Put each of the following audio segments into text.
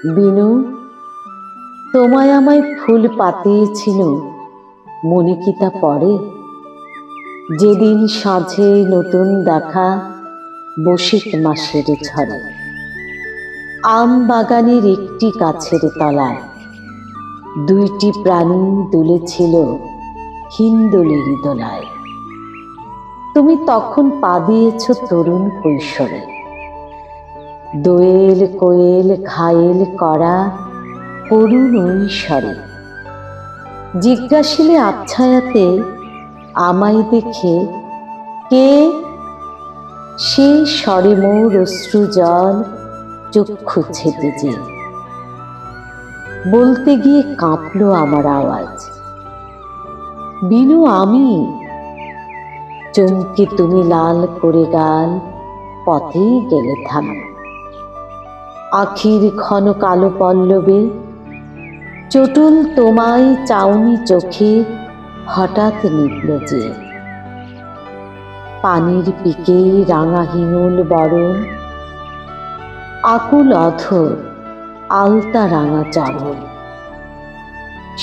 বিনু, তোমায় আমায় ফুল পাতিয়েছিল, মনে কি তা পড়ে? যেদিন সাঁঝে নতুন দেখা বসিত মাসের ঝড়ে, আম বাগানের একটি গাছের তলায় দুইটি প্রাণী দুলেছিল হিন্দোলের দোলায়। তুমি তখন পা দিয়েছ তরুণ কৈশোরে, দোয়েল কোয়েল ঘায়েল করা করুণ ঐশ্বরে। জিজ্ঞাসিলে আচ্ছায়াতে আমায় দেখে, কে? সে স্বরে মোর অশ্রু জল চক্ষু ছেপে যে। বলতে গিয়ে কাঁপলো আমার আওয়াজ, বিনু আমি। চমকে তুমি লাল করে গাল পথেই গেলে থামে। আখির ঘন কালো পল্লবে চটুল তোমায় চাউনি চোখে হঠাৎ নিভল যে। পানির পিকে রাঙা হিঙুল বরণ, আকুল অধর আলতা রাঙা চরণ।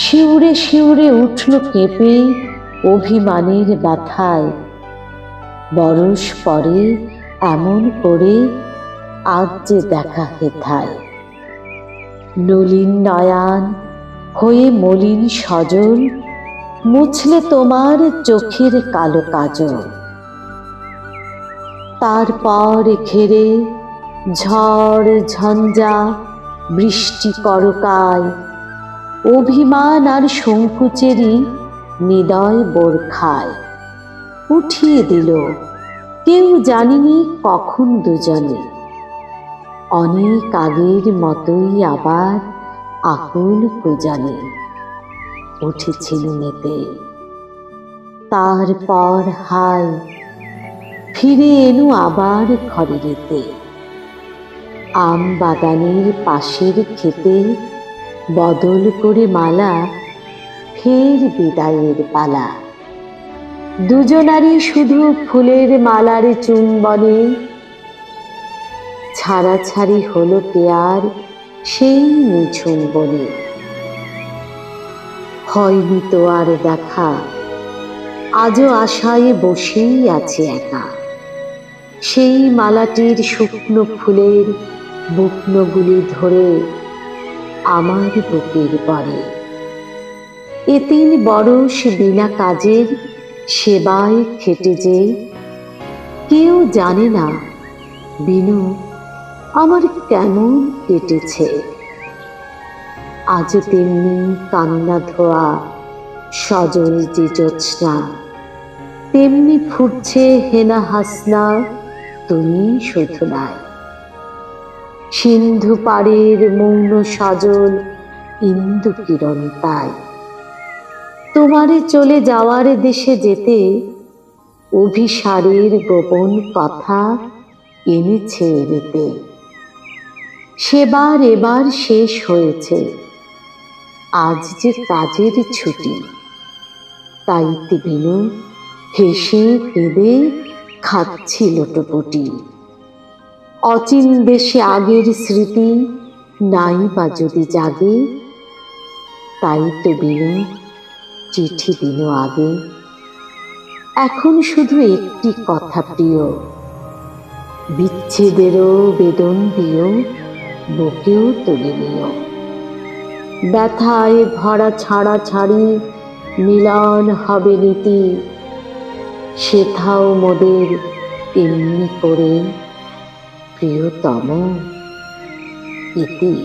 শিউরে শিউরে উঠল কেঁপে অভিমানের ব্যথায়। বরষ পরে এমন করে আজ যে দেখা হেথায়। নলিন নয়ান হয়ে মলিন সজল মুছলে তোমার চোখের কালো কাজল। তারপর ঘেরে ঝড় ঝঞ্ঝা বৃষ্টি করকায়, অভিমান আর সংকুচেরই নিদয় বোরখায়। উঠিয়ে দিল কেউ জানিনি কখন দুজনে, অনেক আগের মতোই আবার আকুল কুজনে। উঠেছিল মেতে তারপর হায় ফিরে এনু আবার ঘরেতে। আম বাগানের পাশের ক্ষেতে বদল করে মালা, ফের বিদায়ের পালা। দুজনারই শুধু ফুলের মালার চুম্বনে ছাড়াছাড়ি হলো কেয়ার সেই নিঝুম বনে। হয়নি তো আর দেখা, আজও আশায় বসেই আছে একা। সেই মালাটির শুকনো ফুলের বুকনোগুলি ধরে আমার বুকের পরে। এ 3 বরষ বিনা কাজের সেবায় খেটে যে, কেউ জানে না বিনু আমার কেমন কেটেছে। আজও তেমনি কান্না ধোয়া সজল যে জ্যোৎস্না, তেমনি ফুটছে হেনা হাসনা তুমি শুধু নাই। সিন্ধু পাড়ের মৌন সজল ইন্দু কিরণ তাই। তোমারে চলে যাওয়ার দেশে যেতে অভিসারের গোপন কথা এনেছে এড়েতে। সেবার এবার শেষ হয়েছে, আজ যে কাজের ছুটি। তাইতে বিনু হেসে কেঁদে খাচ্ছি লোটোপটি। অচিন দেশে আগের স্মৃতি নাই বা যদি জাগে, তাই তো বিনু চিঠি দিল আগে। এখন শুধু একটি কথা প্রিয়, বিচ্ছেদেরও বেদন দিও বুকেও তুলে নিও। ব্যথায় ভরা ছাড়া ছাড়ি মিলন হবে নীতি, সেথাও মোদের এমনি করে প্রিয়তম ইতি।